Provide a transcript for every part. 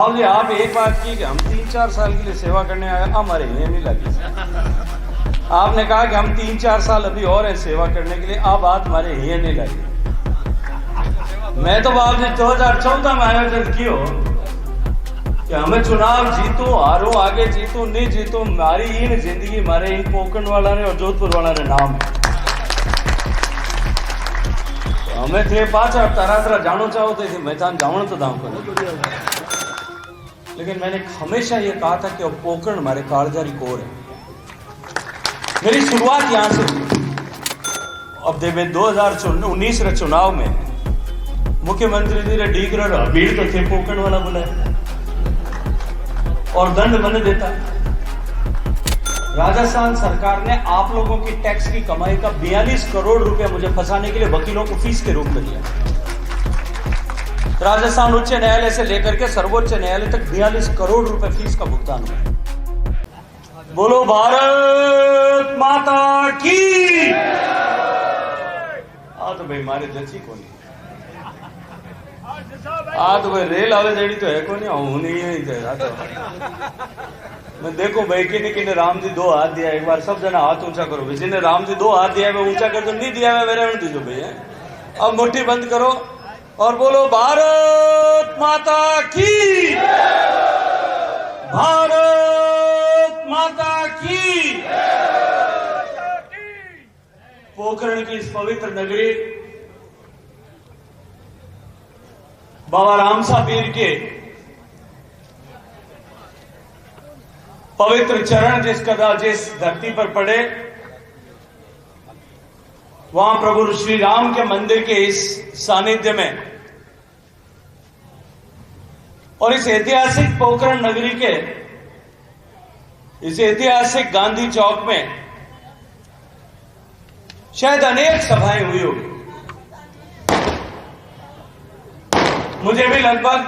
राहुल जी, आप एक बात की कि हम 3-4 साल के लिए सेवा करने आए, हमारे ये नहीं लगी। आपने कहा कि हम 3-4 साल अभी और हैं सेवा करने के लिए, अब बात हमारे ये नहीं लगी। मैं तो बाबू जी 2014 में आयोजन कियो कि हमें चुनाव जीतो हारो आगे जीतो नहीं जीतो, मारी इन जिंदगी मारे इन पोकरण वाला ने और जोधपुर वाला ने नाम है। तो हमें थे पाचा तारा जानो चाहो तो मैं तान जावण तो दाम करूं, लेकिन मैंने हमेशा ये कहा था कि अब पोकरण हमारे कालजारी कोर है। मेरी शुरुआत यहां से हुई। अब देवे 2019 रे चुनाव में मुख्यमंत्री जी रे डीगर भीड़ तो थे पोकरण वाला बुलाए और दंड बन देता। राजस्थान सरकार ने आप लोगों की टैक्स की कमाई का 42 करोड़ रुपए मुझे फंसाने के लिए वकीलों को फीस के रूप में दिया। राजस्थान उच्च न्यायालय से लेकर के सर्वोच्च न्यायालय तक 42 करोड़ रुपए फीस का भुगतान हुआ। बोलो भारत माता की। तो भाई मारे जची को नहीं, तो भाई रेल आवे जेडी तो है को नहीं तो मैं देखो भाई किने राम जी 2 हाथ दिया, एक बार सब जना हाथ ऊंचा करो। जिन्हें राम जी 2 हाथ दिया है ऊंचा कर दो, नहीं दिया है मेरे दीजो भैया। अब मुट्ठी बंद करो और बोलो भारत माता की, भारत माता की। पोकरण की इस पवित्र नगरी बाबा रामसा पीर के पवित्र चरण जिस धरती पर पड़े, वहां प्रभु श्री राम के मंदिर के इस सानिध्य में और इस ऐतिहासिक पोकरण नगरी के इस ऐतिहासिक गांधी चौक में शायद अनेक सभाएं हुई होगी। मुझे भी लगभग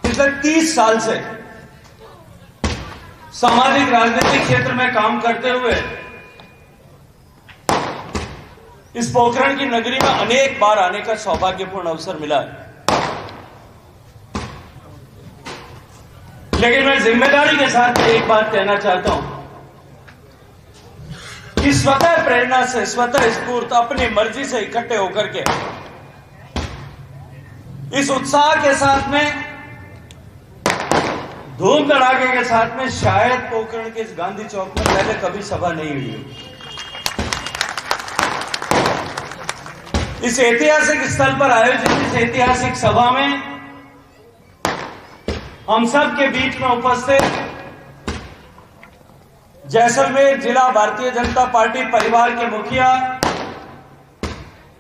पिछले 30 साल से सामाजिक राजनीतिक क्षेत्र में काम करते हुए इस पोखरण की नगरी में अनेक बार आने का सौभाग्यपूर्ण अवसर मिला है। लेकिन मैं जिम्मेदारी के साथ एक बात कहना चाहता हूं कि स्वतः प्रेरणा से, स्वतः स्फूर्त, अपनी मर्जी से इकट्ठे होकर के इस उत्साह के साथ में, धूम धड़ाके के साथ में शायद पोखरण के इस गांधी चौक में पहले कभी सभा नहीं हुई। इस ऐतिहासिक स्थल पर आयोजित इस ऐतिहासिक सभा में हम सब के बीच में उपस्थित जैसलमेर जिला भारतीय जनता पार्टी परिवार के मुखिया,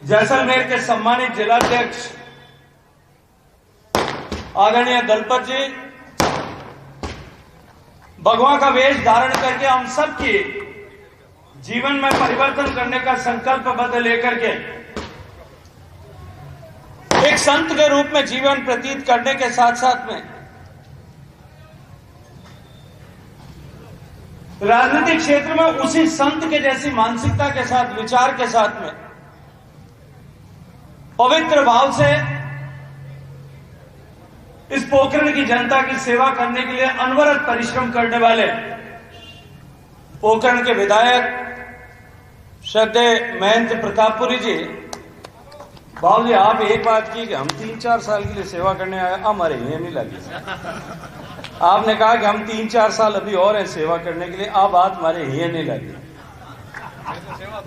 जैसलमेर के सम्मानित जिलाध्यक्ष आदरणीय दलपत जी, भगवान का वेश धारण करके हम सब की जीवन में परिवर्तन करने का संकल्पबद्ध लेकर के एक संत के रूप में जीवन व्यतीत करने के साथ साथ में राजनीतिक क्षेत्र में उसी संत के जैसी मानसिकता के साथ, विचार के साथ में पवित्र भाव से इस पोखरण की जनता की सेवा करने के लिए अनवरत परिश्रम करने वाले पोखरण के विधायक श्रद्धेय महेंद्र प्रतापपुरी जी। बाबू जी, आप एक बात की कि हम 3-4 साल के लिए सेवा करने आए, हमारे ये नहीं लगी। आपने कहा कि हम 3-4 साल अभी और हैं सेवा करने के लिए, अब बात हमारे ये नहीं लगी।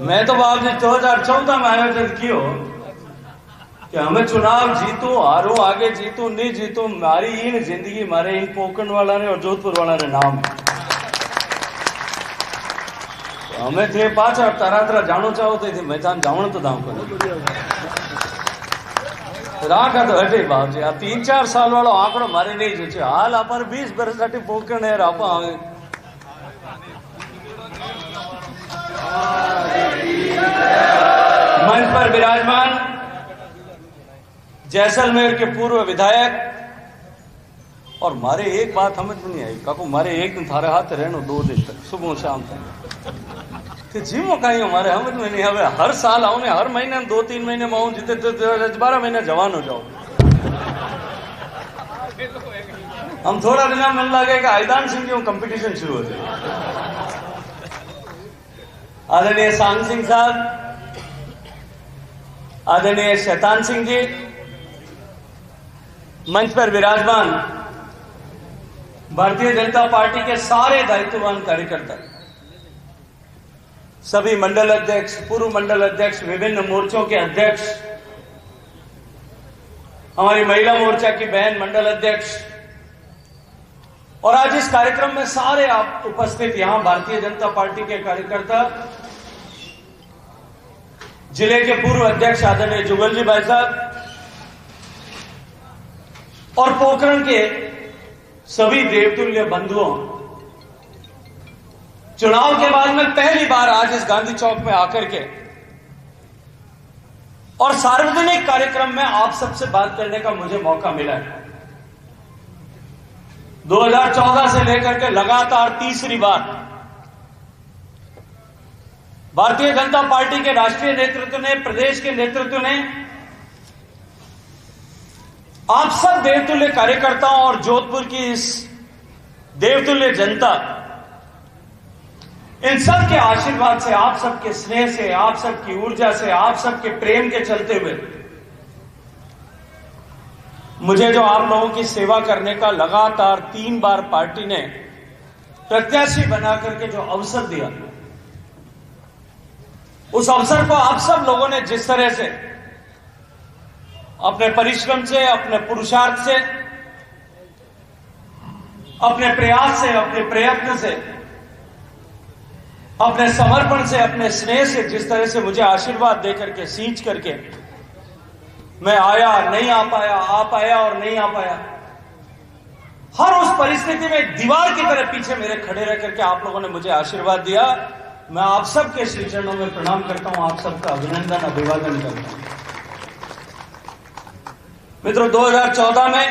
मैं तो बाबू जी 2014 में आयोजन कियो कि हमें चुनाव जीतो हारो आगे जीतो नहीं जीतो, मारी इन जिंदगी मारे इन पोकरण वाला ने और जोधपुर वाला ने नाम है। तो हमें थे पाचा तारा जानो चाहो तो मैं तान जावण तो दाम करूं राखा तो हटे बाबू जी। 3-4 साल वालों आंकड़ो मारे नहीं जो हाल आप 20 वर्ष पोकरण है आप मंच पर विराजमान जैसलमेर के पूर्व विधायक। और मारे एक बात समझ में नहीं आई, काकू मारे एक दिन थारे हाथ रहनो 2 दिन तक सुबह शाम तक जीवो कहीं हमारे समझ में नहीं आवे। हर साल आऊं ने, हर महीने 2-3 महीने में आऊं, जितने 12 महीने जवान हो जाओ। हम थोड़ा दिन मन लगेगा आईदान सिंह की कंपटीशन शुरू हो जाए। आदरणीय सांग सिंह साहब, आदरणीय शैतान सिंह जी, मंच पर विराजमान भारतीय जनता पार्टी के सारे दायित्ववान कार्यकर्ता, सभी मंडल अध्यक्ष, पूर्व मंडल अध्यक्ष, विभिन्न मोर्चों के अध्यक्ष, हमारी महिला मोर्चा की बहन मंडल अध्यक्ष, और आज इस कार्यक्रम में सारे आप उपस्थित यहां भारतीय जनता पार्टी के कार्यकर्ता, जिले के पूर्व अध्यक्ष आदरणीय जुगल जी भाई साहब और पोखरण के सभी देवतुल्य बंधुओं, चुनाव के बाद में पहली बार आज इस गांधी चौक में आकर के और सार्वजनिक कार्यक्रम में आप सबसे बात करने का मुझे मौका मिला है। 2014 से लेकर के लगातार तीसरी बार भारतीय जनता पार्टी के राष्ट्रीय नेतृत्व ने, प्रदेश के नेतृत्व ने आप सब देवतुल्य कार्यकर्ताओं और जोधपुर की इस देवतुल्य जनता, इन सब के आशीर्वाद से, आप सबके स्नेह से, आप सबकी ऊर्जा से, आप सबके प्रेम के चलते हुए मुझे जो आप लोगों की सेवा करने का लगातार 3 बार पार्टी ने प्रत्याशी बना करके जो अवसर दिया, उस अवसर को आप सब लोगों ने जिस तरह से अपने परिश्रम से, अपने पुरुषार्थ से, अपने प्रयास से, अपने प्रयत्न से, अपने समर्पण से, अपने स्नेह से जिस तरह से मुझे आशीर्वाद देकर के, सींच करके मैं आया, नहीं आ पाया, आ पाया और नहीं आ पाया, हर उस परिस्थिति में एक दीवार की तरह पीछे मेरे खड़े रह करके आप लोगों ने मुझे आशीर्वाद दिया। मैं आप सबके श्री चरणों में प्रणाम करता हूं, आप सबका अभिनंदन, अभिवादन करता हूं। मित्रों, 2014 में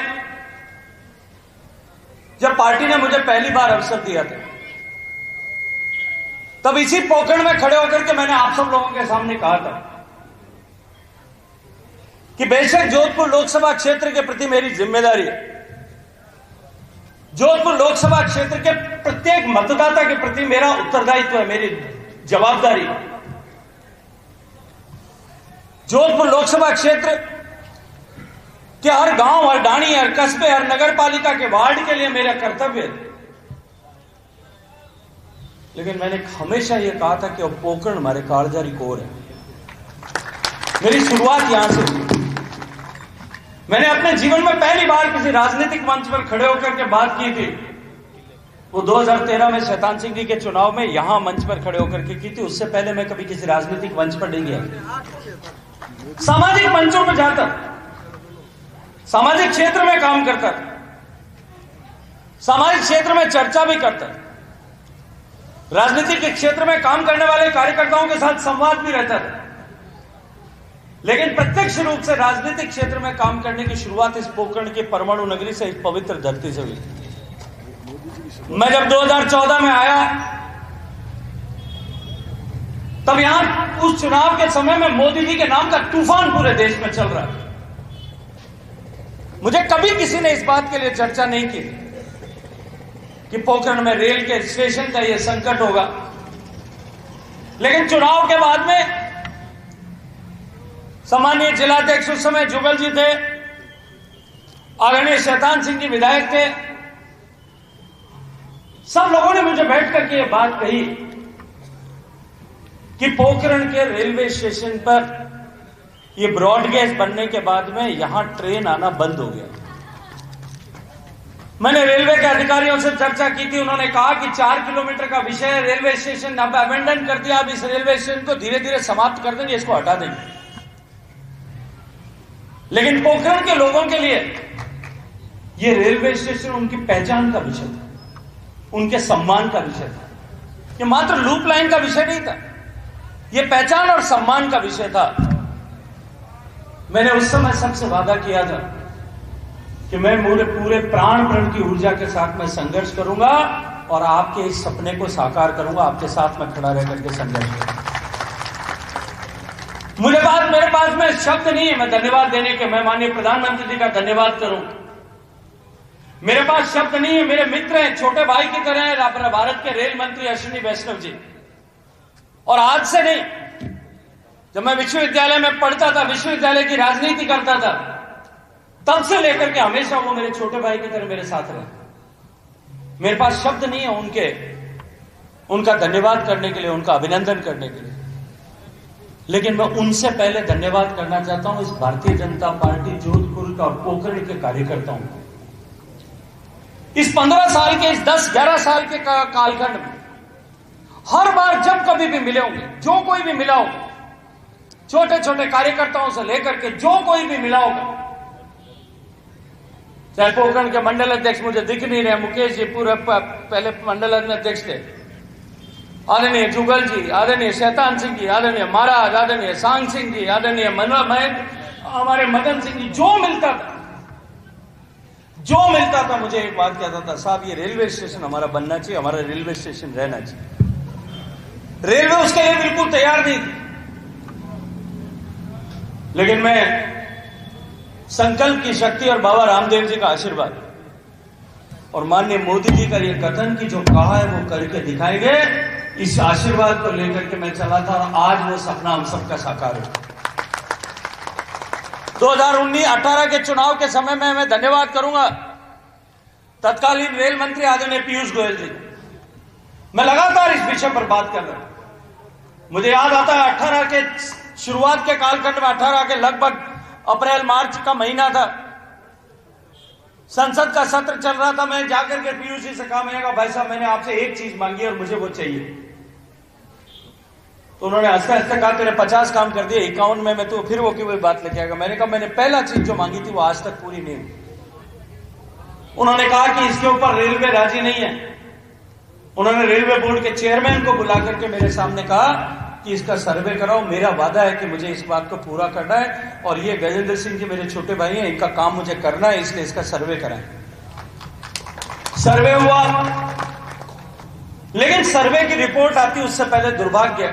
जब पार्टी ने मुझे पहली बार अवसर दिया था, तब इसी पोखरण में खड़े होकर के मैंने आप सब लोगों के सामने कहा था कि बेशक जोधपुर लोकसभा क्षेत्र के प्रति मेरी जिम्मेदारी है, जोधपुर लोकसभा क्षेत्र के प्रत्येक मतदाता के प्रति मेरा उत्तरदायित्व है, मेरी जवाबदारी है। जोधपुर लोकसभा क्षेत्र के हर गांव, हर डाणी, हर कस्बे, हर नगर पालिका के वार्ड के लिए मेरा कर्तव्य है। लेकिन मैंने हमेशा यह कहा था कि अब पोखरण हमारे कालजारी कोर है। मेरी शुरुआत यहां से हुई। मैंने अपने जीवन में पहली बार किसी राजनीतिक मंच पर खड़े होकर के बात की थी, वो 2013 में शैतान सिंह जी के चुनाव में यहां मंच पर खड़े होकर के की थी। उससे पहले मैं कभी किसी राजनीतिक मंच पर नहीं गया। सामाजिक मंचों पर जाता, सामाजिक क्षेत्र में काम करता, सामाजिक क्षेत्र में चर्चा भी करता, राजनीति के क्षेत्र में काम करने वाले कार्यकर्ताओं के साथ संवाद भी रहता था। लेकिन प्रत्यक्ष रूप से राजनीतिक क्षेत्र में काम करने की शुरुआत इस पोखरण की परमाणु नगरी से, इस पवित्र धरती से हुई। मैं जब 2014 में आया, तब यहां उस चुनाव के समय में मोदी जी के नाम का तूफान पूरे देश में चल रहा है। मुझे कभी किसी ने इस बात के लिए चर्चा नहीं की कि पोखरण में रेल के स्टेशन का यह संकट होगा। लेकिन चुनाव के बाद में सम्मानीय जिलाध्यक्ष उस समय जुगल जी थे, आदरणीय शैतान सिंह जी विधायक थे, सब लोगों ने मुझे बैठ करके ये बात कही कि पोखरण के रेलवे स्टेशन पर ये ब्रॉडगेज बनने के बाद में यहां ट्रेन आना बंद हो गया। मैंने रेलवे के अधिकारियों से चर्चा की थी। उन्होंने कहा कि 4 किलोमीटर का विषय है, रेलवे स्टेशन अब अबेंडन कर दिया, अब इस रेलवे स्टेशन को धीरे धीरे समाप्त कर देंगे, इसको हटा देंगे। लेकिन पोखरण के लोगों के लिए यह रेलवे स्टेशन उनकी पहचान का विषय था, उनके सम्मान का विषय था। यह मात्र लूप लाइन का विषय नहीं था, यह पहचान और सम्मान का विषय था। मैंने उस समय सबसे वादा किया था कि मैं पूरे प्राण प्रण की ऊर्जा के साथ मैं संघर्ष करूंगा और आपके इस सपने को साकार करूंगा, आपके साथ में खड़ा रह करके संघर्ष करूंगा। मेरे पास में शब्द नहीं है मैं धन्यवाद देने के। मैं माननीय प्रधानमंत्री जी का धन्यवाद करूं मेरे पास शब्द नहीं है, मेरे मित्र हैं, छोटे भाई की तरह हैं अपने भारत के रेल मंत्री अश्विनी वैष्णव जी। और आज से नहीं, जब मैं विश्वविद्यालय में पढ़ता था, विश्वविद्यालय की राजनीति करता था, तब से लेकर के हमेशा वो मेरे छोटे भाई की तरह मेरे साथ रहे। मेरे पास शब्द नहीं है उनका धन्यवाद करने के लिए, उनका अभिनंदन करने के लिए, लेकिन मैं उनसे पहले धन्यवाद करना चाहता हूं इस भारतीय जनता पार्टी जोधपुर का और पोखरण के कार्यकर्ताओं को। इस 15 साल के, इस 10-11 साल के कालखंड में हर बार जब कभी भी मिले होंगे, जो कोई भी मिला होगा, छोटे छोटे कार्यकर्ताओं से लेकर के जो कोई भी मिला होगा, चाहे पोखरण के मंडल अध्यक्ष मुझे दिख नहीं रहे, मुकेश जी पूरे पहले मंडल अध्यक्ष थे, आदरणीय जुगल जी, आदरणीय शैतान सिंह जी, आदरणीय महाराज, आदरणीय सांग सिंह जी, आदरणीय हमारे मदन सिंह जी, जो मिलता था मुझे एक बात कहता था, साहब ये रेलवे स्टेशन हमारा बनना चाहिए, हमारा रेलवे स्टेशन रहना चाहिए। रेलवे उसके लिए बिल्कुल तैयार नहीं थी, लेकिन मैं संकल्प की शक्ति और बाबा रामदेव जी का आशीर्वाद और माननीय मोदी जी का ये कथन कि जो कहा है वो करके दिखाएंगे, इस आशीर्वाद को लेकर के मैं चला था और आज वो सपना हम सबका साकार हो। 2018 के चुनाव के समय में मैं धन्यवाद करूंगा तत्कालीन रेल मंत्री आदरणीय पीयूष गोयल जी। मैं लगातार इस विषय पर बात कर रहा हूं। मुझे याद आता है 18 के शुरुआत के कालखंड में, 18 के लगभग अप्रैल मार्च का महीना था, संसद का सत्र चल रहा था। मैं जाकर के पीयूष जी से कहा, मैंने कहा भाई साहब मैंने आपसे एक चीज मांगी और मुझे वो चाहिए। तो उन्होंने हंसते हंसते कहा तेरे 50 काम कर दिए, 51 में मैं तो फिर वो की वही बात लेके आएगा। मैंने कहा मैंने पहला चीज जो मांगी थी वो आज तक पूरी नहीं हुई। उन्होंने कहा कि इसके ऊपर रेलवे राजी नहीं है। उन्होंने रेलवे बोर्ड के चेयरमैन को बुला करके मेरे सामने कहा कि इसका सर्वे कराओ, मेरा वादा है कि मुझे इस बात को पूरा करना है और ये गजेंद्र सिंह जी मेरे छोटे भाई हैं, इनका काम मुझे करना है, इसलिए इसका सर्वे कराएं। सर्वे हुआ, लेकिन सर्वे की रिपोर्ट आती उससे पहले दुर्भाग्य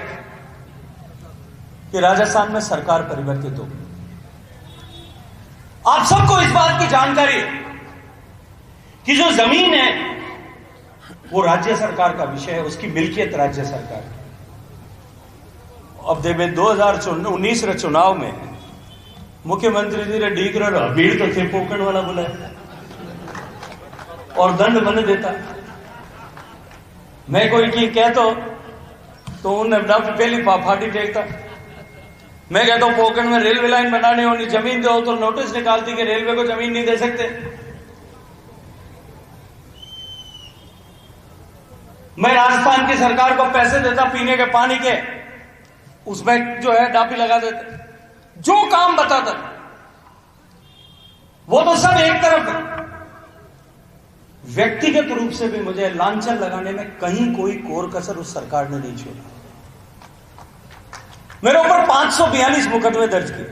कि राजस्थान में सरकार परिवर्तित हो गई। आप सबको इस बात की जानकारी कि जो जमीन है वो राज्य सरकार का विषय है, उसकी मिल्कियत राज्य सरकार है। अब देवे 2019 रे चुनाव में मुख्यमंत्री जी रे डीकर भीड़ तो थे पोकण वाला बुलाया और दंड बन देता। मैं कोई की कहता तो उन्हें पहली फाटी टेकता। मैं कहता हूं पोकण में रेलवे लाइन बनाने होनी, जमीन दो, तो नोटिस निकालती कि रेलवे को जमीन नहीं दे सकते। मैं राजस्थान की सरकार को पैसे देता पीने के पानी के, उसमें जो है डापी लगा देते। जो काम बताता वो तो सब एक तरफ है। व्यक्तिगत रूप से भी मुझे लांछन लगाने में कहीं कोई कोर कसर उस सरकार ने नहीं छोड़ा। मेरे ऊपर 542 मुकदमे दर्ज किए,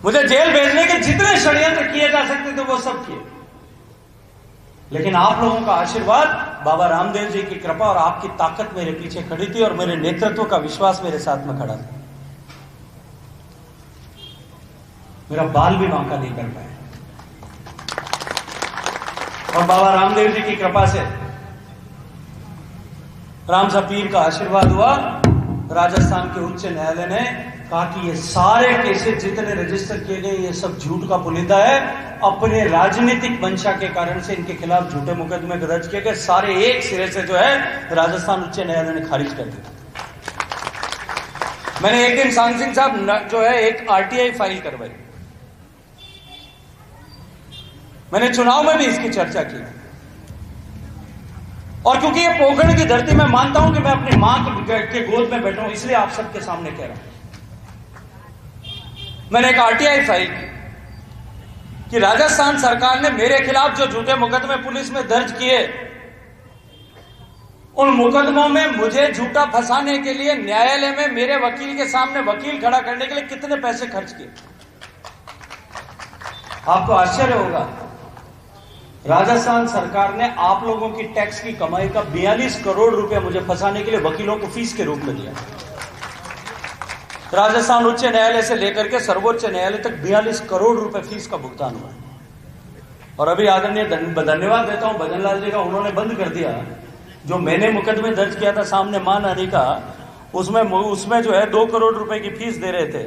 मुझे जेल भेजने के जितने षड्यंत्र किए जा सकते थे वो सब किए, लेकिन आप लोगों का आशीर्वाद, बाबा रामदेव जी की कृपा और आपकी ताकत मेरे पीछे खड़ी थी और मेरे नेतृत्व का विश्वास मेरे साथ में खड़ा था। मेरा बाल भी बांका नहीं कर पाया और बाबा रामदेव जी की कृपा से रामसा पीर का आशीर्वाद हुआ। राजस्थान के उच्च न्यायालय ने कहा कि ये सारे केसेस जितने रजिस्टर किए गए ये सब झूठ का पुलिंदा है। अपने राजनीतिक मंशा के कारण से इनके खिलाफ झूठे मुकदमे दर्ज किए गए, सारे एक सिरे से जो है राजस्थान उच्च न्यायालय ने खारिज कर दिया। मैंने एक दिन सांग सिंह साहब जो है एक आरटीआई फाइल करवाई। मैंने चुनाव में भी इसकी चर्चा की और क्योंकि ये पोखरण की धरती में मानता हूं कि मैं अपनी मां के गोद में बैठा हूं, इसलिए आप सबके सामने कह रहा हूं। मैंने एक आरटीआई फाइल की कि राजस्थान सरकार ने मेरे खिलाफ जो झूठे मुकदमे पुलिस में दर्ज किए, उन मुकदमों में मुझे झूठा फंसाने के लिए न्यायालय में मेरे वकील के सामने वकील खड़ा करने के लिए कितने पैसे खर्च किए। आपको आश्चर्य होगा, राजस्थान सरकार ने आप लोगों की टैक्स की कमाई का 42 करोड़ रुपया मुझे फंसाने के लिए वकीलों को फीस के रूप में दिया। राजस्थान उच्च न्यायालय से लेकर के सर्वोच्च न्यायालय तक 42 करोड़ रुपए फीस का भुगतान हुआ और अभी आदरणीय धन्यवाद देता हूं भजनलाल जी का, उन्होंने बंद कर दिया जो मैंने मुकदमे दर्ज किया था सामने मानहानि का, उसमें जो है 2 करोड़ रुपए की फीस दे रहे थे,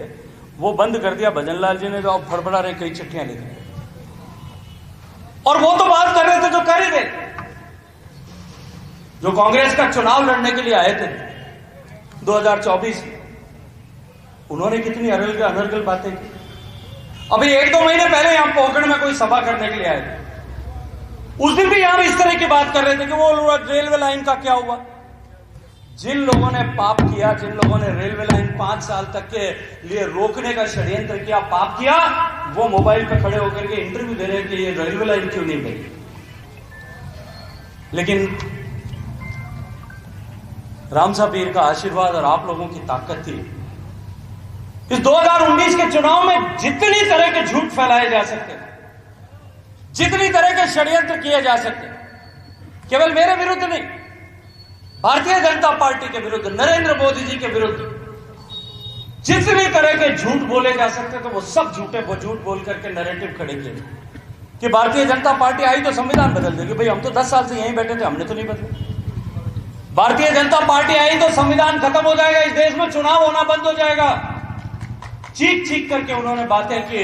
वो बंद कर दिया भजनलाल जी ने, जो अब फड़फड़ा रहे कई चिट्ठियां लिख रहे। और वो तो बात कर रहे थे जो कर ही गए, जो कांग्रेस का चुनाव लड़ने के लिए आए थे 2024, उन्होंने कितनी अनर्गल बातें की। अभी 1-2 महीने पहले यहां पोखरण में कोई सभा करने के लिए आए थे, उस दिन भी यहां इस तरह की बात कर रहे थे कि वो रेलवे लाइन का क्या हुआ। जिन लोगों ने पाप किया, जिन लोगों ने रेलवे लाइन 5 साल तक के लिए रोकने का षड्यंत्र किया, पाप किया, वो मोबाइल पर खड़े होकर के इंटरव्यू दे रहे हैं कि ये रेलवे लाइन क्यों नहीं बनी। लेकिन रामसा पीर का आशीर्वाद और आप लोगों की ताकत थी। इस 2019 के चुनाव में जितनी तरह के झूठ फैलाए जा सकते, जितनी तरह के षड्यंत्र किए जा सकते, केवल मेरे विरुद्ध नहीं, भारतीय जनता पार्टी के विरुद्ध, नरेंद्र मोदी जी के विरुद्ध जितनी तरह के झूठ बोले जा सकते, तो वो सब झूठ बोल करके नैरेटिव खड़े किए कि भारतीय जनता पार्टी आई तो संविधान बदल देगी। भाई हम तो 10 साल से यहीं बैठे थे, हमने तो नहीं बदले। भारतीय जनता पार्टी आई तो संविधान खत्म हो जाएगा, इस देश में चुनाव होना बंद हो जाएगा। चीख चीख करके उन्होंने बातें की।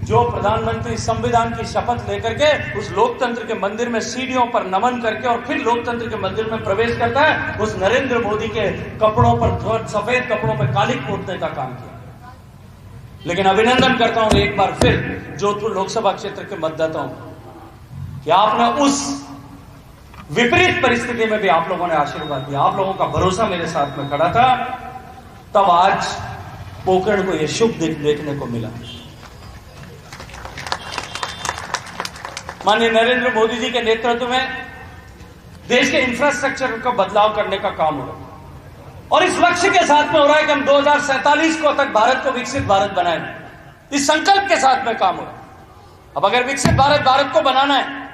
जो प्रधानमंत्री संविधान की शपथ लेकर के उस लोकतंत्र के मंदिर में सीढ़ियों पर नमन करके और फिर लोकतंत्र के मंदिर में प्रवेश करता है, उस नरेंद्र मोदी के कपड़ों पर, सफेद कपड़ों पर काली पोतने का काम किया। लेकिन अभिनंदन करता हूं एक बार फिर जोधपुर लोकसभा क्षेत्र के मतदाताओं कि आपने उस विपरीत परिस्थिति में भी आप लोगों ने आशीर्वाद दिया, आप लोगों का भरोसा मेरे साथ में खड़ा था, तब आज पोखरण को यह शुभ देखने को मिला। माननीय नरेंद्र मोदी जी के नेतृत्व में देश के इंफ्रास्ट्रक्चर का बदलाव करने का काम हो रहा है और इस लक्ष्य के साथ में हो रहा है कि हम 2047 को तक भारत को विकसित भारत बनाएं। इस संकल्प के साथ में काम हो रहा है। अब अगर विकसित भारत को बनाना है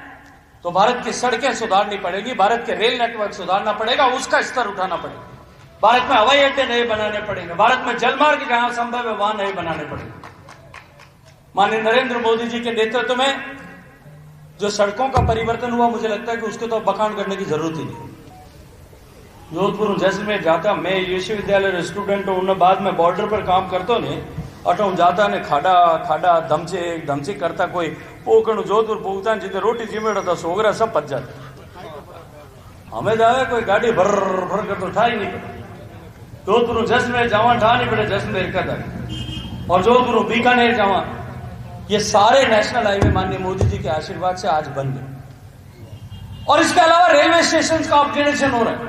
तो भारत की सड़कें सुधारनी पड़ेगी, भारत के रेल नेटवर्क सुधारना पड़ेगा, उसका स्तर उठाना पड़ेगा, भारत में हवाई अड्डे नए बनाने पड़ेंगे, भारत में जलमार्ग जहां संभव है वहां नए बनाने पड़ेंगे। माननीय नरेंद्र मोदी जी के नेतृत्व में जो सड़कों का परिवर्तन हुआ, मुझे लगता है कि उसके तो बखान करने की जरूरत ही नहीं। जोधपुर जैसलमेर जाता, मैं विश्वविद्यालय स्टूडेंट हूं, उन्हें बाद में बॉर्डर पर काम करता नहीं, अटो जाता ने खाड़ा धमचे करता, कोई पोखण जोधपुर पहुंचता जितने रोटी चिमेड़ा था सोगरा सब पच जाता। हमें जावे कोई गाड़ी भर भर कर तो ठा ही नहीं पड़े। जोधपुर जैसलमेर जावा ठा नहीं पड़े, जैसलमेर का था, और जोधपुर बीकानेर जावा, ये सारे नेशनल हाईवे माननीय मोदी जी के आशीर्वाद से आज बन गए। और इसके अलावा रेलवे स्टेशन का अपग्रेडेशन हो रहा है।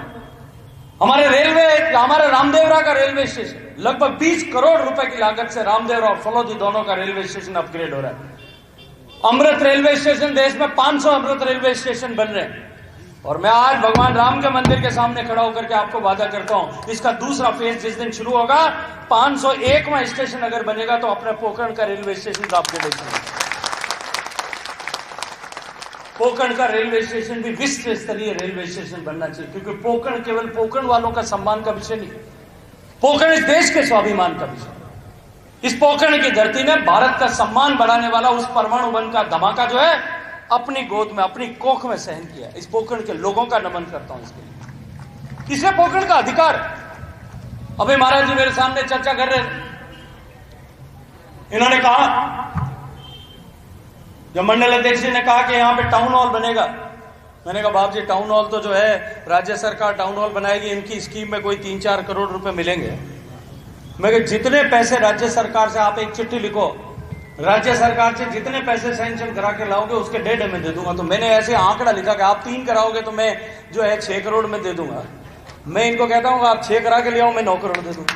हमारे रामदेवरा का रेलवे स्टेशन लगभग 20 करोड़ रुपए की लागत से रामदेवरा और फलोदी दोनों का रेलवे स्टेशन अपग्रेड हो रहा है। अमृत रेलवे स्टेशन, देश में 500 अमृत रेलवे स्टेशन बन रहे हैं। और मैं आज भगवान राम के मंदिर के सामने खड़ा होकर के आपको वादा करता हूं, इसका दूसरा फेज जिस दिन शुरू होगा, 501वां स्टेशन अगर बनेगा तो अपने पोखरण का रेलवे स्टेशन का अपग्रेडेशन, पोखरण का रेलवे स्टेशन भी विश्व स्तरीय रेलवे स्टेशन बनना चाहिए, क्योंकि पोखरण केवल पोखरण वालों का सम्मान का विषय नहीं, पोखरण इस देश के स्वाभिमान का विषय। इस पोखरण की धरती ने भारत का सम्मान बढ़ाने वाला उस परमाणु बम का धमाका जो है अपनी गोद में, अपनी कोख में सहन किया। इस पोखरण के लोगों का नमन करता हूं इसके लिए। इसे पोखरण का अधिकार। अभी महाराज जी मेरे सामने चर्चा कर रहे थे, इन्होंने कहा, जब मंडल अध्यक्ष जी ने कहा कि यहां पे टाउन हॉल बनेगा, मैंने कहा बाप जी टाउन हॉल तो जो है राज्य सरकार टाउन हॉल बनाएगी, इनकी स्कीम में कोई 3-4 करोड़ रुपए मिलेंगे। मैं कहा जितने पैसे राज्य सरकार से, आप एक चिट्ठी लिखो, राज्य सरकार से जितने पैसे सैंक्शन करा के लाओगे उसके 1.5 में दे दूंगा। तो मैंने ऐसे आंकड़ा लिखा कि आप 3 कराओगे तो मैं जो है 6 करोड़ में दे दूंगा। मैं इनको कहता हूं आप 6 करा के ले आओ, मैं 9 करोड़ दे दूंगा।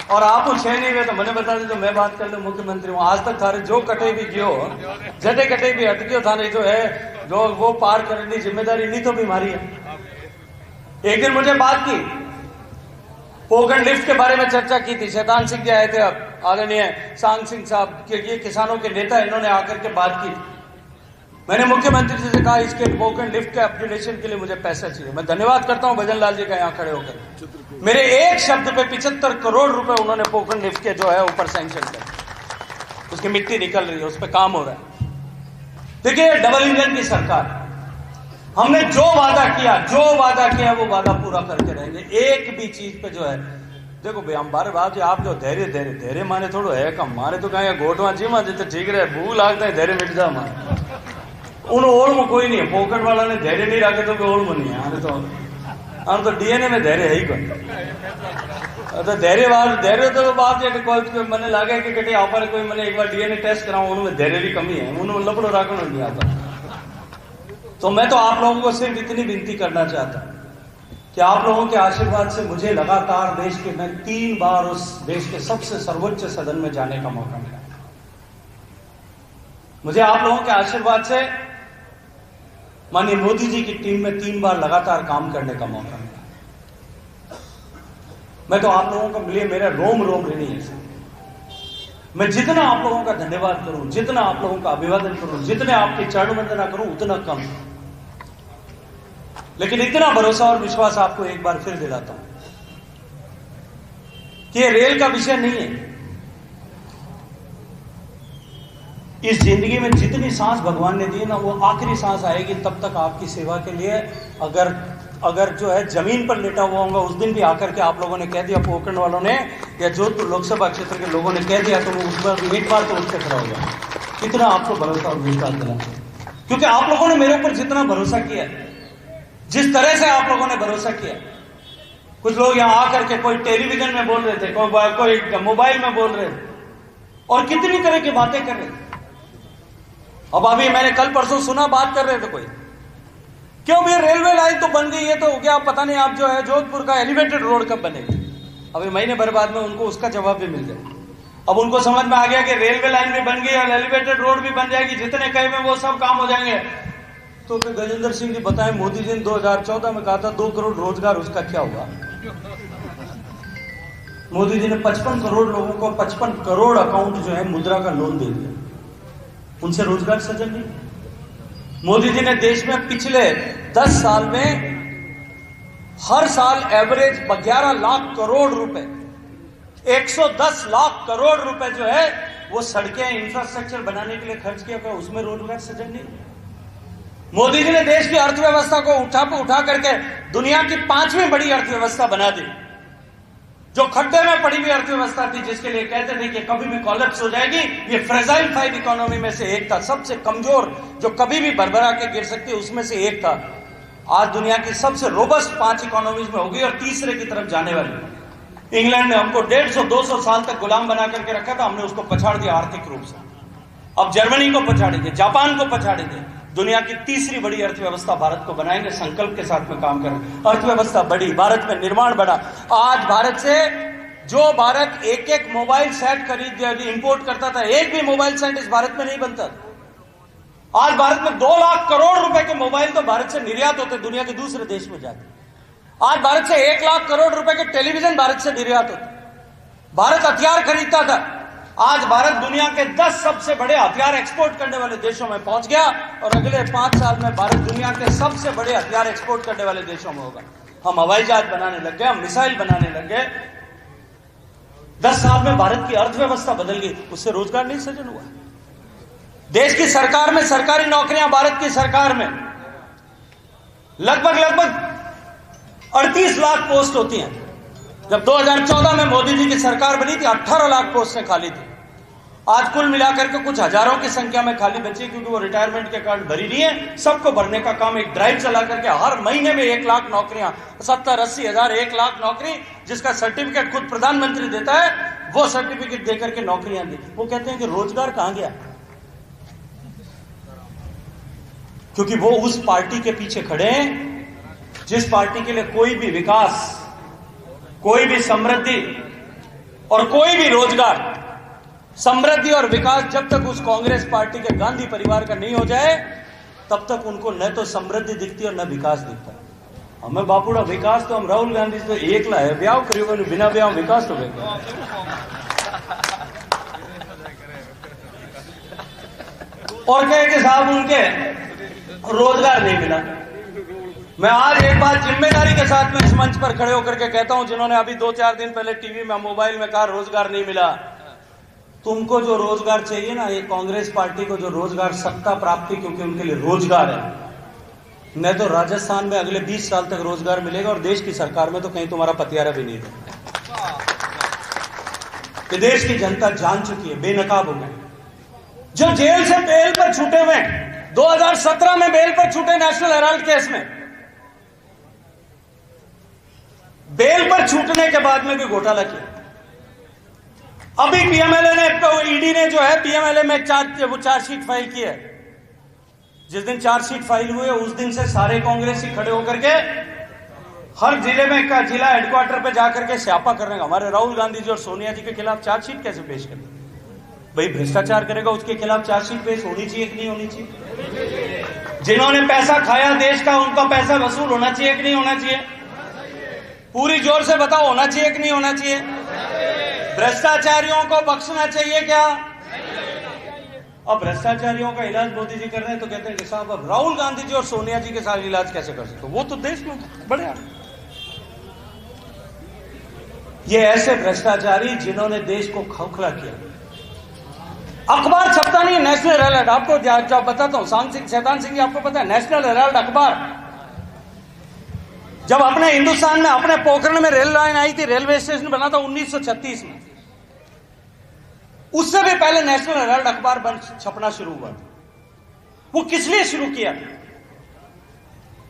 और आप 6 नहीं हुए तो मैंने बता दी तो मैं बात कर लूं, मुख्यमंत्री हूं। आज तक थारे जो कटे भी गियो, जटे कटे भी हटकियो, थाने जो है जो वो पार करने की जिम्मेदारी नहीं तो बीमारी है। एक दिन मुझे बात की, पोखरण लिफ्ट के बारे में चर्चा की थी, शैतान सिंह जी आए थे, अब आदरणीय सांग सिंह साहब के ये किसानों के नेता, इन्होंने आकर के बात की। मैंने मुख्यमंत्री जी से कहा इसके पोखरण लिफ्ट के अपग्रेडेशन के लिए मुझे पैसा चाहिए। मैं धन्यवाद करता हूं भजनलाल जी का यहाँ खड़े होकर, मेरे एक शब्द पे 75 करोड़ रुपए उन्होंने पोखरण लिफ्ट के जो है ऊपर सैंक्शन कर, उसकी मिट्टी निकल रही है, उस पर काम हो रहा है। देखिए, डबल इंजन की सरकार, हमने जो वादा किया वो वादा पूरा करके रहेंगे। एक भी चीज पे जो है, देखो भाई, हम बार बार आप जो धैर्य माने थोड़ो है कम, मारे तो कहीं गोटवा जीमा जिते ठीक रहे, भूख लागता है धैर्य मिट जा मारे, उन ओढ़ में कोई नहीं है। पॉकेट वाला ने धैर्य नहीं रखे तो ओढ़ में नहीं है। हम तो डीएनए में धैर्य है ही कोई। तो धैर्य तो बात है कोई मैंने लगे कि कटे आप कोई मैंने एक बार डीएनए टेस्ट कराऊं, उनमें धैर्य की कमी है, उन्होंने लपड़ो रखना नहीं आता। तो मैं तो आप लोगों को सिर्फ इतनी विनती करना चाहता हूं कि आप लोगों के आशीर्वाद से मुझे लगातार देश के मैं 3 बार उस देश के सबसे सर्वोच्च सदन में जाने का मौका मिला। मुझे आप लोगों के आशीर्वाद से माननीय मोदी जी की टीम में 3 बार लगातार काम करने का मौका मिला। मैं तो आप लोगों को लिए मेरा रोम ऋणी है। मैं जितना आप लोगों का धन्यवाद करूं, जितना आप लोगों का अभिवादन करूं, जितने आपकी चरण वंदना करूं, उतना कम है। लेकिन इतना भरोसा और विश्वास आपको एक बार फिर दिलाता हूं कि ये रेल का विषय नहीं है। इस जिंदगी में जितनी सांस भगवान ने दी ना, वो आखिरी सांस आएगी तब तक आपकी सेवा के लिए अगर जो है जमीन पर लेटा हुआ होगा, उस दिन भी आकर के आप लोगों ने कह दिया, पोखरण वालों ने या जोधपुर लोकसभा क्षेत्र के लोगों ने कह दिया, तो उस पर एक बार तो उठ के खड़ा हो गया। कितना आपको भरोसा और विश्वास दिला, क्योंकि आप लोगों ने मेरे ऊपर जितना भरोसा किया, जिस तरह से आप लोगों ने भरोसा किया। कुछ लोग यहां आकर के कोई टेलीविजन में बोल रहे थे, कोई मोबाइल में बोल रहे थे, और कितनी तरह की बातें कर रहे थे। अब अभी मैंने कल परसों सुना, बात कर रहे थे कोई, क्यों भैया रेलवे लाइन तो बन गई है, तो क्या पता नहीं आप जो है जोधपुर का एलिवेटेड रोड कब बनेगी। अभी महीने भर बाद में उनको उसका जवाब भी मिल गया। अब उनको समझ में आ गया कि रेलवे लाइन भी बन गई और एलिवेटेड रोड भी बन जाएगी, जितने कहे में वो सब काम हो जाएंगे। तो फिर गजेंद्र सिंह जी बताएं, मोदी जी ने 2014 में कहा था 2 करोड़ रोजगार, उसका क्या हुआ? मोदी जी ने 55 करोड़ लोगों को 55 करोड़ अकाउंट जो है मुद्रा का लोन दे दिया, उनसे रोजगार सृजन नहीं। मोदी जी ने देश में पिछले 10 साल में हर साल एवरेज 11 लाख करोड़ रुपए, 110 लाख करोड़ रुपए जो है वो सड़कें, इंफ्रास्ट्रक्चर बनाने के लिए खर्च किया, उसमें रोजगार सृजन नहीं। मोदी जी ने देश की अर्थव्यवस्था को उठा करके दुनिया की 5वीं बड़ी अर्थव्यवस्था बना दी। जो खड्डे में पड़ी हुई अर्थव्यवस्था थी, जिसके लिए कहते थे कि कभी भी कोलैप्स हो जाएगी, ये फ्रेजाइल 5 इकोनॉमी में से एक था, सबसे कमजोर जो कभी भी भरभरा के गिर सकती है उसमें से एक था। आज दुनिया की सबसे रोबस्ट 5 इकोनॉमीज में होगी और तीसरे की तरफ जाने वाली। इंग्लैंड ने हमको 150-200 साल तक गुलाम बना करके रखा था, हमने उसको पछाड़ दिया आर्थिक रूप से। अब जर्मनी को पछाड़ेंगे, जापान को पछाड़ेंगे, दुनिया की तीसरी बड़ी अर्थव्यवस्था भारत को बनाएंगे। संकल्प के साथ में काम करें, अर्थव्यवस्था बढ़ी, भारत में निर्माण बढ़ा। आज भारत से जो भारत एक मोबाइल सेट खरीद इंपोर्ट करता था, एक भी मोबाइल सेट इस भारत में नहीं बनता। आज भारत में 2 लाख करोड़ रुपए के मोबाइल तो भारत से निर्यात होते, दुनिया के दूसरे देश में जाते। आज भारत से 1 लाख करोड़ रुपए के टेलीविजन भारत से निर्यात होते। भारत हथियार खरीदता था, आज भारत दुनिया के 10 सबसे बड़े हथियार एक्सपोर्ट करने वाले देशों में पहुंच गया और अगले 5 साल में भारत दुनिया के सबसे बड़े हथियार एक्सपोर्ट करने वाले देशों में होगा। हम हवाई जहाज बनाने लग गए, हम मिसाइल बनाने लग गए। 10 साल में भारत की अर्थव्यवस्था बदल गई, उससे रोजगार नहीं सृजन हुआ। देश की सरकार में सरकारी नौकरियां, भारत की सरकार में लगभग 38 लाख पोस्ट होती हैं। जब 2014 में मोदी जी की सरकार बनी थी, 18 लाख पोस्टें खाली थी। आज कुल मिलाकर के कुछ हजारों की संख्या में खाली बची, क्योंकि वो रिटायरमेंट के कारण भरी नहीं है। सबको भरने का काम एक ड्राइव चला करके हर महीने में 1 लाख नौकरियां, 70-80 हजार 1 लाख नौकरी, जिसका सर्टिफिकेट खुद प्रधानमंत्री देता है, वो सर्टिफिकेट देकर के नौकरियां दी। वो कहते हैं कि रोजगार कहां गया? क्योंकि वो उस पार्टी के पीछे खड़े हैं जिस पार्टी के लिए कोई भी विकास, कोई भी समृद्धि और कोई भी रोजगार, समृद्धि और विकास जब तक उस कांग्रेस पार्टी के गांधी परिवार का नहीं हो जाए, तब तक उनको न तो समृद्धि दिखती और न विकास दिखता। हमें बापूड़ा विकास तो हम राहुल गांधी से एकला है, ब्याह करियो बिना ब्याह विकास तो और कहे कि साहब उनके रोजगार नहीं मिला। मैं आज एक बात जिम्मेदारी के साथ में इस मंच पर खड़े होकर के कहता हूं, जिन्होंने अभी 2-4 दिन पहले टीवी में, मोबाइल में कहा रोजगार नहीं मिला। तुमको जो रोजगार चाहिए ना, ये कांग्रेस पार्टी को जो रोजगार, सत्ता प्राप्ति, क्योंकि उनके लिए रोजगार है। मैं तो राजस्थान में अगले 20 साल तक रोजगार मिलेगा और देश की सरकार में तो कहीं तुम्हारा पतियारा भी नहीं है। देश की जनता जान चुकी है, बेनकाब हो गए। जो जेल से बेल पर छूटे हुए 2017 में बेल पर छूटे नेशनल हेराल्ड केस में, बेल पर छूटने के बाद में भी घोटाला किया। अभी पीएमएलए ने, ईडी ने जो है पीएमएलए में चार्जशीट फाइल की है। जिस दिन चार्जशीट फाइल हुई है उस दिन से सारे कांग्रेसी खड़े होकर के हर जिले में का जिला हेडक्वार्टर पे जाकर के स्यापा करने का, हमारे राहुल गांधी जी और सोनिया जी के खिलाफ चार्जशीट कैसे पेश करें? भाई भ्रष्टाचार करेगा उसके खिलाफ चार्जशीट पेश होनी चाहिए कि नहीं होनी चाहिए? जिन्होंने पैसा खाया देश का, उनका पैसा वसूल होना चाहिए कि नहीं होना चाहिए? पूरी जोर से बताओ, होना चाहिए कि नहीं होना चाहिए? भ्रष्टाचारियों को बख्शना चाहिए क्या? अब भ्रष्टाचारियों का इलाज मोदी जी कर रहे हैं तो कहते हैं कि साहब अब राहुल गांधी जी और सोनिया जी के साथ इलाज कैसे कर सकते? वो तो देश में बड़े हैं। ये ऐसे भ्रष्टाचारी जिन्होंने देश को खोखला किया। अखबार छपता नहीं है नेशनल हेराल्ड, आपको जब बताता हूं, शैतान सिंह जी आपको पता है नेशनल हेराल्ड अखबार जब अपने हिंदुस्तान में अपने पोखरण में रेल लाइन आई थी, रेलवे स्टेशन बना था 1936 में, उससे भी पहले नेशनल हेराल्ड अखबार छपना शुरू हुआ था। वो किस लिए शुरू किया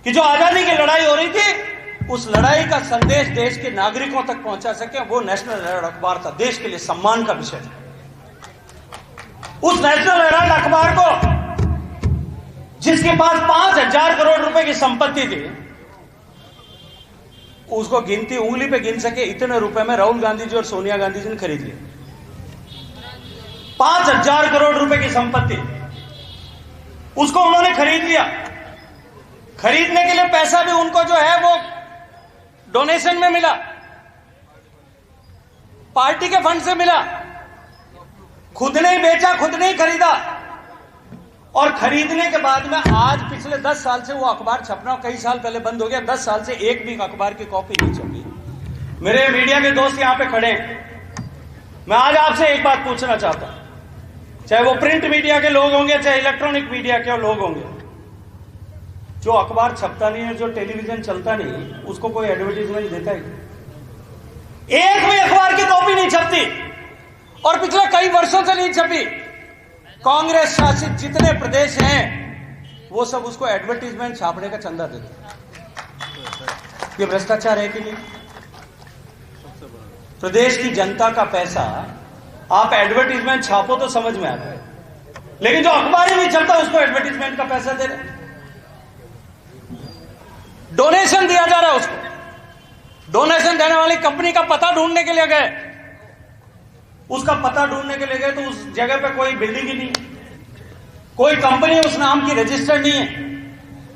कि जो आजादी की लड़ाई हो रही थी उस लड़ाई का संदेश देश के नागरिकों तक पहुंचा सके, वो नेशनल हेराल्ड अखबार था। देश के लिए सम्मान का विषय था। उस नेशनल हेराल्ड अखबार को जिसके पास 5,000 करोड़ रुपए की संपत्ति थी, उसको गिनती उंगली पे गिन सके इतने रुपए में राहुल गांधी जी और सोनिया गांधी जी ने खरीद लिया। 5,000 करोड़ रुपए की संपत्ति उसको उन्होंने खरीद लिया। खरीदने के लिए पैसा भी उनको जो है वो डोनेशन में मिला, पार्टी के फंड से मिला। खुद नहीं बेचा, खुद नहीं खरीदा। और खरीदने के बाद में आज पिछले 10 साल से वो अखबार छपना कई साल पहले बंद हो गया। 10 साल से एक भी अखबार की कॉपी नहीं छपी। मेरे मीडिया के दोस्त यहां पे खड़े हैं, मैं आज आपसे एक बात पूछना चाहता हूं, चाहे वो प्रिंट मीडिया के लोग होंगे चाहे इलेक्ट्रॉनिक मीडिया के लोग होंगे, जो अखबार छपता नहीं है, जो टेलीविजन चलता नहीं, उसको कोई एडवर्टीजमेंट देता है? एक भी अखबार की कॉपी नहीं छपती और पिछले कई वर्षों से नहीं छपी। कांग्रेस शासित जितने प्रदेश हैं वो सब उसको एडवर्टीजमेंट छापने का चंदा देते। ये भ्रष्टाचार है कि नहीं? प्रदेश की जनता का पैसा आप एडवर्टीजमेंट छापो तो समझ में आता है, लेकिन जो अखबार ही नहीं छपता उसको एडवर्टीजमेंट का पैसा दे रहे। डोनेशन दिया जा रहा है उसको। डोनेशन देने वाली कंपनी का पता ढूंढने के लिए गए, उसका पता ढूंढने के लिए गए तो उस जगह पे कोई बिल्डिंग ही नहीं, कोई कंपनी उस नाम की रजिस्टर्ड नहीं है,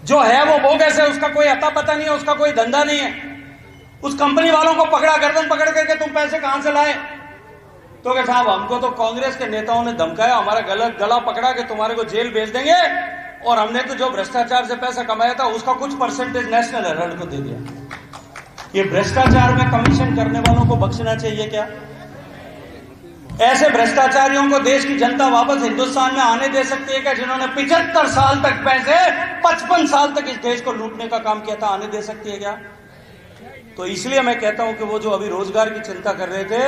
जो है वो बोगस है, उसका कोई अता पता नहीं है, उसका कोई धंधा नहीं है। उस कंपनी वालों को पकड़ा, गर्दन पकड़ करके तुम पैसे कहां से लाए? तो क्या साहब हमको तो कांग्रेस के नेताओं ने धमकाया, हमारा गला पकड़ा कि तुम्हारे को जेल भेज देंगे, और हमने तो जो भ्रष्टाचार से पैसा कमाया था उसका कुछ परसेंटेज नेशनल हेराल्ड को दे दिया। ये भ्रष्टाचार में कमीशन करने वालों को बख्शना चाहिए क्या? ऐसे भ्रष्टाचारियों को देश की जनता वापस हिंदुस्तान में आने दे सकती है क्या? जिन्होंने 75 साल तक पैसे, 55 साल तक इस देश को लूटने का काम किया था, आने दे सकती है क्या? तो इसलिए मैं कहता हूं कि वो जो अभी रोजगार की चिंता कर रहे थे,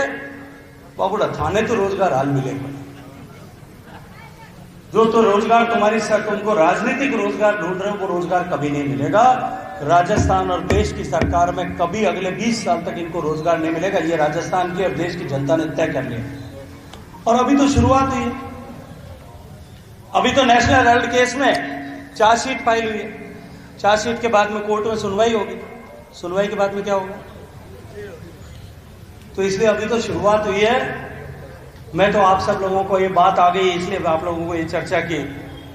बाबूड़ा थाने तो रोजगार हाल मिलेगा। जो तो रोजगार तुम्हारी सर तुमको राजनीतिक रोजगार ढूंढ रहे हो, वो रोजगार कभी नहीं मिलेगा। राजस्थान और देश की सरकार में कभी अगले 20 साल तक इनको रोजगार नहीं मिलेगा। ये राजस्थान की और देश की जनता ने तय कर लिया। और अभी तो शुरुआत हुई है। अभी तो नेशनल हेराल्ड केस में चार्जशीट फाइल हुई है। चार्जशीट के बाद में कोर्ट में सुनवाई होगी। सुनवाई के बाद में क्या होगा? तो इसलिए अभी तो शुरुआत हुई है। मैं तो आप सब लोगों को ये बात आ गई इसलिए आप लोगों को ये चर्चा की,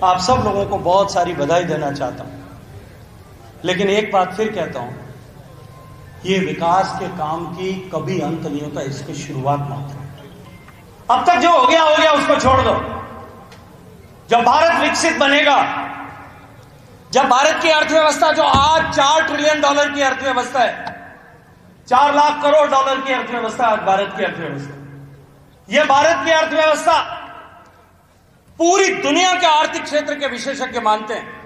आप सब लोगों को बहुत सारी बधाई देना चाहता हूं। लेकिन एक बात फिर कहता हूं, ये विकास के काम की कभी अंत नहीं होता, इसकी शुरुआत मात्र। अब तक जो हो गया उसको छोड़ दो। जब भारत विकसित बनेगा, जब भारत की अर्थव्यवस्था जो आज $4 ट्रिलियन की अर्थव्यवस्था है, $4 लाख करोड़ की अर्थव्यवस्था आज भारत की अर्थव्यवस्था, यह भारत की अर्थव्यवस्था पूरी दुनिया के आर्थिक क्षेत्र के विशेषज्ञ मानते हैं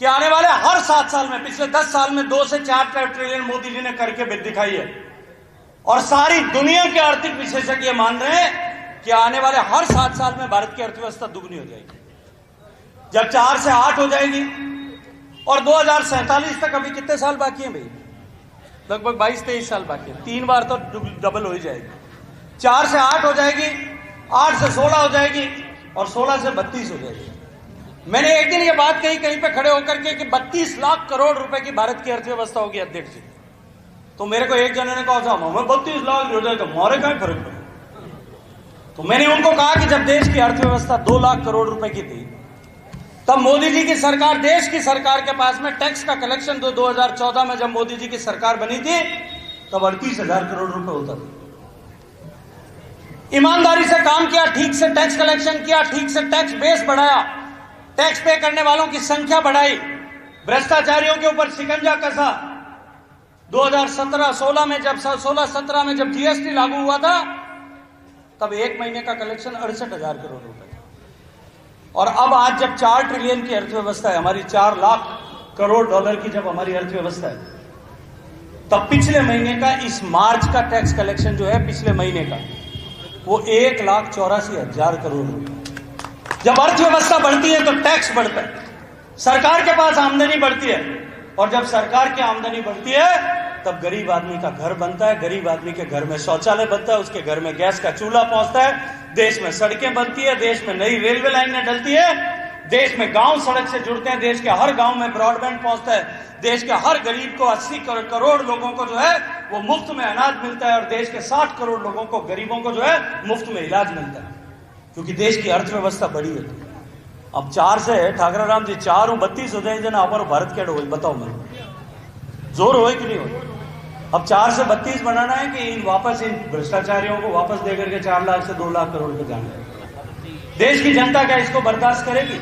कि आने वाले हर 7 साल में, पिछले 10 साल में 2 से 4 ट्रिलियन मोदी जी ने करके दिखाई है। और सारी दुनिया के आर्थिक विशेषज्ञ मान रहे हैं कि आने वाले हर 7 साल में भारत की अर्थव्यवस्था दुगनी हो जाएगी। जब 4 से 8 हो जाएगी और 2047 तक अभी कितने साल बाकी हैं भाई? लगभग 22-23 साल बाकी है। 3 बार तो डबल हो ही जाएगी। 4 से 8 हो जाएगी, 8 से 16 हो जाएगी और 16 से 32 हो जाएगी। मैंने एक दिन ये बात कही कहीं पे खड़े होकर के कि 32 लाख करोड़ रुपए की भारत की अर्थव्यवस्था होगी अध्यक्ष जी। तो मेरे को एक जने ने कहा था, मैं 32 लाख हो जाए तो हमारे क्या फर्क पड़े? तो मैंने उनको कहा कि जब देश की अर्थव्यवस्था 2 लाख करोड़ रुपए की थी, तब मोदी जी की सरकार, देश की सरकार के पास में टैक्स का कलेक्शन 2014 में जब मोदी जी की सरकार बनी थी तब 38,000 करोड़ रुपए होता था। ईमानदारी से काम किया, ठीक से टैक्स कलेक्शन किया, ठीक से टैक्स बेस बढ़ाया, टैक्स पे करने वालों की संख्या बढ़ाई, भ्रष्टाचारियों के ऊपर शिकंजा कसा। 2017 में जब 16-17 में जब जीएसटी लागू हुआ था तब 1 महीने का कलेक्शन 68,000 करोड़ रुपए। और अब आज जब 4 ट्रिलियन की अर्थव्यवस्था है हमारी, 4 लाख करोड़ डॉलर की जब हमारी अर्थव्यवस्था है, तब पिछले महीने का, इस मार्च का टैक्स कलेक्शन जो है पिछले महीने का, वो 1,84,000 करोड़ रुपए। जब अर्थव्यवस्था बढ़ती है तो टैक्स बढ़ता है, सरकार के पास आमदनी बढ़ती है, और जब सरकार की आमदनी बढ़ती है तब गरीब आदमी का घर बनता है, गरीब आदमी के घर में शौचालय बनता है, उसके घर में गैस का चूल्हा पहुंचता है, देश में सड़कें बनती है, देश में नई रेलवे लाइनें डलती है, देश में गांव सड़क से जुड़ते हैं, देश के हर गांव में ब्रॉडबैंड पहुंचता है, देश के हर गरीब को 80 करोड़ लोगों को जो है वो मुफ्त में अनाज मिलता है, और देश के 60 करोड़ लोगों को, गरीबों को जो है मुफ्त में इलाज मिलता है, क्योंकि देश की अर्थव्यवस्था बड़ी है। अब 4 से ठाकरा राम जी 4 और 32 हो जाए जना हमारे भारत के हो, बताओ मैं जोर हो कि नहीं हो? अब 4 से 32 बनाना है कि वापस इन भ्रष्टाचारियों को वापस देकर के 4 लाख से 2 लाख करोड़ पे जाना है? देश की जनता क्या इसको बर्दाश्त करेगी?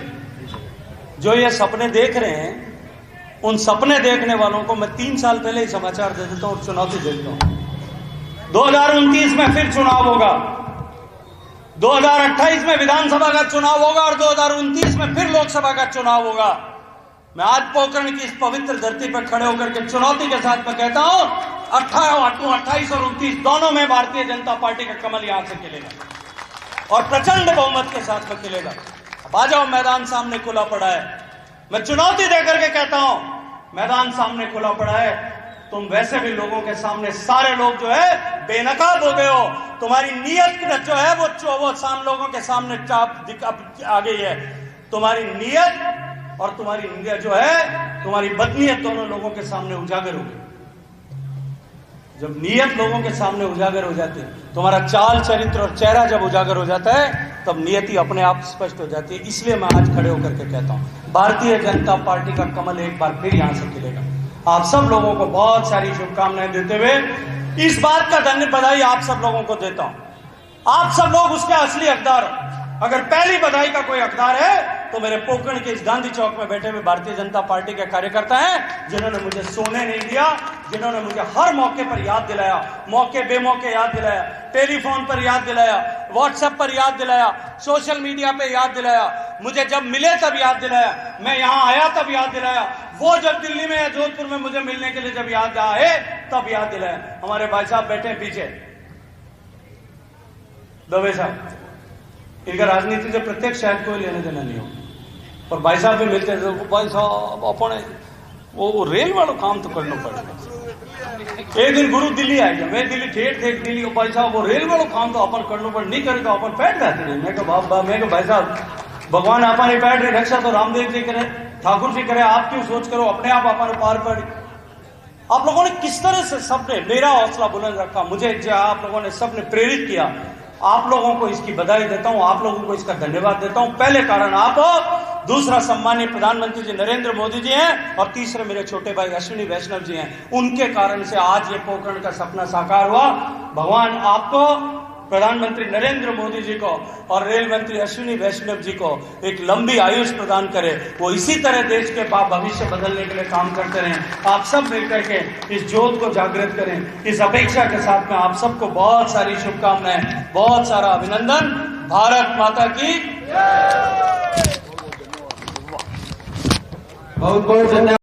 जो ये सपने देख रहे हैं, उन सपने देखने वालों को मैं 3 साल पहले ही समाचार दे देता हूं और चुनौती देता हूं। 2029 में फिर चुनाव होगा, 2028 में विधानसभा का चुनाव होगा और 2029 में फिर लोकसभा का चुनाव होगा। मैं आज पोखरण की इस पवित्र धरती पर खड़े होकर के चुनौती के साथ मैं कहता हूं, 28 और 29 दोनों में भारतीय जनता पार्टी का कमल यहां से खिलेगा और प्रचंड बहुमत के साथ में खिलेगा। अब आ जाओ, मैदान सामने खुला पड़ा है। मैं चुनौती देकर के कहता हूं, मैदान सामने खुला पड़ा है। तुम वैसे भी लोगों के सामने, सारे लोग जो है बेनकाब हो गए हो, तुम्हारी नीयत जो है वो साम लोगों के सामने आ गई है। तुम्हारी नीयत और तुम्हारी नीयत जो है, तुम्हारी बदनीयत दोनों लोगों के सामने उजागर हो गई। जब नीयत लोगों के सामने उजागर हो जाती है, तुम्हारा चाल चरित्र और चेहरा जब उजागर हो जाता है, तब नियति अपने आप स्पष्ट हो जाती है। इसलिए मैं आज खड़े होकर के कहता हूं, भारतीय जनता पार्टी का कमल एक बार फिर यहां से खिलेगा। आप सब लोगों को बहुत सारी शुभकामनाएं देते हुए इस बात का बधाई आप सब लोगों को देता हूं। आप सब लोग उसके असली हकदार हो। अगर पहली बधाई का कोई हकदार है तो मेरे पोखरण के इस गांधी चौक में बैठे हुए भारतीय जनता पार्टी के कार्यकर्ता हैं, जिन्होंने मुझे सोने नहीं दिया, जिन्होंने मुझे हर मौके पर याद दिलाया, मौके बेमौके याद दिलाया, टेलीफोन पर याद दिलाया, व्हाट्सएप पर याद दिलाया, सोशल मीडिया पे याद दिलाया, मुझे जब मिले तब याद दिलाया, मैं यहां आया तब याद दिलाया, वो जब दिल्ली में या जोधपुर में मुझे मिलने के लिए जब याद आए तब याद दिलाया। हमारे भाई साहब बैठे पीछे, दवे साहब, इनका राजनीति से प्रत्यक्ष शायद कोई लेने देना नहीं हो, पर भाई साहब भी मिलते थे। भाई साहब अपने वो रेल वालों काम तो करना पड़ेगा। एक दिन गुरु दिल्ली आ गया, मैं दिल्ली ठेठ थे दिल्ली, भाई साहब वो रेल वालों काम तो अपन करना पड़े, नहीं करे तो अपन पैठ जाते रहे। मैं कहा भाई साहब, भगवान आपा नहीं पैठ रहे, रक्षा तो रामदेव जी करे, ठाकुर जी करे, आप क्यों सोच करो, अपने आप अपन पार पड़े। आप लोगों ने किस तरह से सबने मेरा हौसला बुलंद रखा, मुझे आप लोगों ने सबने प्रेरित किया। आप लोगों को इसकी बधाई देता हूं, आप लोगों को इसका धन्यवाद देता हूं। पहले कारण आप हो, दूसरा सम्मानीय प्रधानमंत्री जी नरेंद्र मोदी जी हैं, और तीसरे मेरे छोटे भाई अश्विनी वैष्णव जी हैं। उनके कारण से आज ये पोखरण का सपना साकार हुआ। भगवान आपको प्रधानमंत्री नरेंद्र मोदी जी को और रेल मंत्री अश्विनी वैष्णव जी को एक लंबी आयुष प्रदान करे, वो इसी तरह देश के भविष्य बदलने के लिए काम करते रहें। आप सब मिलकर के इस ज्योत को जागृत करें। इस अपेक्षा के साथ में आप सबको बहुत सारी शुभकामनाएं, बहुत सारा अभिनंदन। भारत माता की बहुत बहुत धन्यवाद।